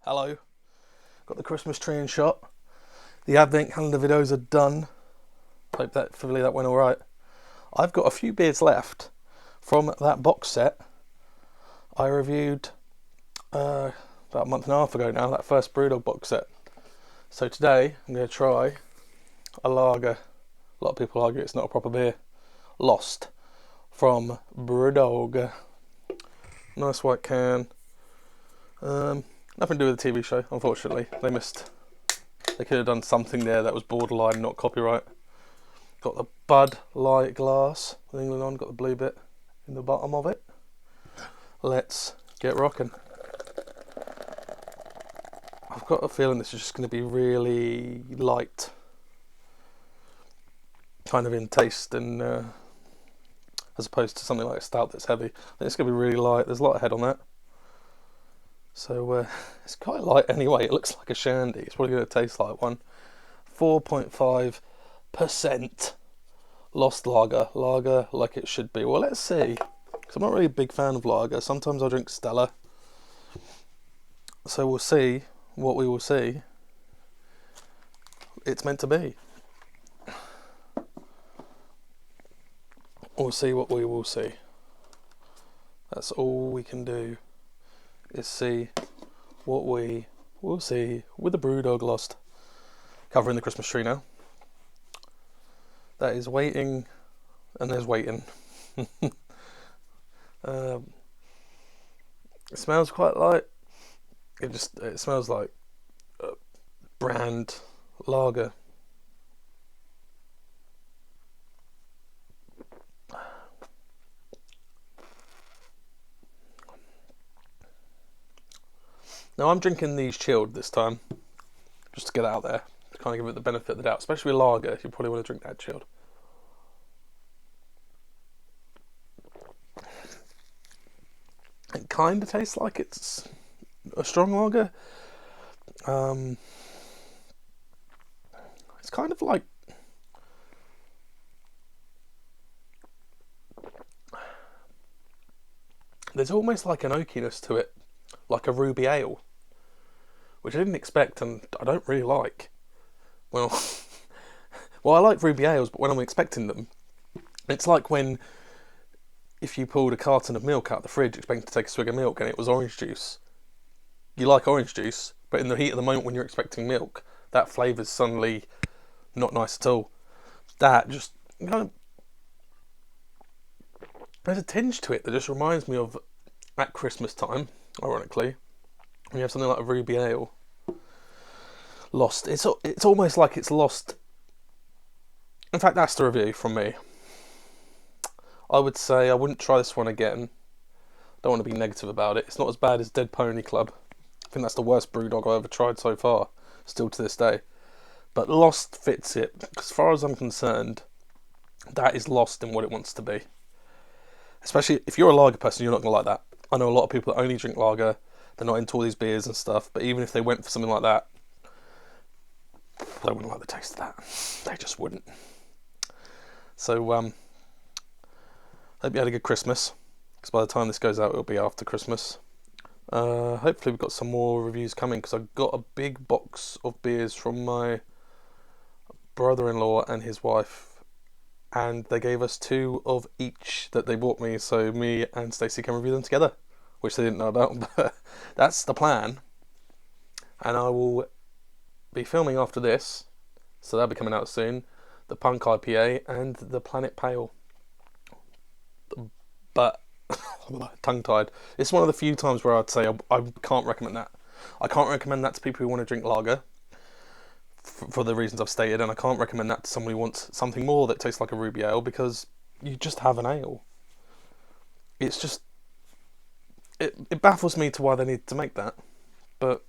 Hello, got the Christmas tree in shot. The advent calendar videos are done. Hopefully that went alright. I've got a few beers left from that box set I reviewed about a month and a half ago now, that first Brewdog box set. So today I'm going to try a lager. A lot of people argue it's not a proper beer. Lost from Brewdog. Nice white can. Nothing to do with the TV show, unfortunately. They missed. They could have done something there that was borderline not copyright. Got the Bud Light glass with England on, got the blue bit in the bottom of it. Let's get rocking. I've got a feeling this is just going to be really light, kind of in taste, and as opposed to something like a stout that's heavy. I think it's going to be really light. There's a lot of head on that. So it's quite light anyway. It looks like a shandy. It's probably going to taste like one. 4.5% Lost lager. Lager like it should be. Well, let's see. Because I'm not really a big fan of lager. Sometimes I drink Stella. So we'll see what we will see. It's meant to be. We'll see what we will see. That's all we can do. Is see what we will see with the Brewdog Lost. Covering the Christmas tree now. That is waiting, and there's waiting. It smells quite light. It smells like brand lager. Now I'm drinking these chilled this time, just to get it out there, to kind of give it the benefit of the doubt. Especially with lager, you probably want to drink that chilled. It kind of tastes like it's a strong lager. It's kind of like there's almost like an oakiness to it, like a ruby ale, which I didn't expect and I don't really like. Well, I like ruby ales, but when I'm expecting them, it's like when if you pulled a carton of milk out of the fridge expecting to take a swig of milk and it was orange juice. You like orange juice, but in the heat of the moment when you're expecting milk, that flavour's suddenly not nice at all. That just kind of, there's a tinge to it that just reminds me of at Christmas time, ironically, when you have something like a ruby ale. Lost. It's almost like it's lost. In fact, that's the review from me. I would say I wouldn't try this one again. Don't want to be negative about it. It's not as bad as Dead Pony Club. I think that's the worst Brewdog I've ever tried so far, still to this day. But Lost fits it. As far as I'm concerned, that is Lost in what it wants to be. Especially if you're a lager person, you're not going to like that. I know a lot of people that only drink lager. They're not into all these beers and stuff. But even if they went for something like that, they wouldn't like the taste of that. They just wouldn't. So, hope you had a good Christmas. Because by the time this goes out, it'll be after Christmas. Hopefully we've got some more reviews coming. Because I got a big box of beers from my brother-in-law and his wife. And they gave us 2 of each that they bought me. So me and Stacey can review them together. Which they didn't know about. But that's the plan. And I will be filming after this, so that'll be coming out soon, the Punk IPA and the Planet Pale. But tongue-tied. It's one of the few times where I'd say I can't recommend that. I can't recommend that to people who want to drink lager for the reasons I've stated, and I can't recommend that to somebody who wants something more that tastes like a ruby ale, because you just have an ale. It's just it baffles me to why they need to make that, but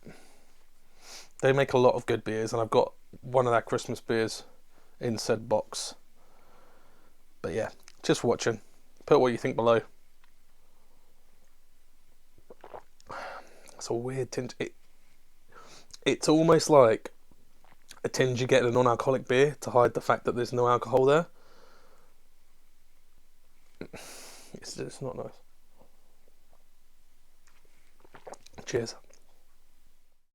they make a lot of good beers, and I've got one of their Christmas beers in said box. But yeah, just watching. Put what you think below. It's a weird tinge. It's almost like a tinge you get in a non-alcoholic beer to hide the fact that there's no alcohol there. It's not nice. Cheers.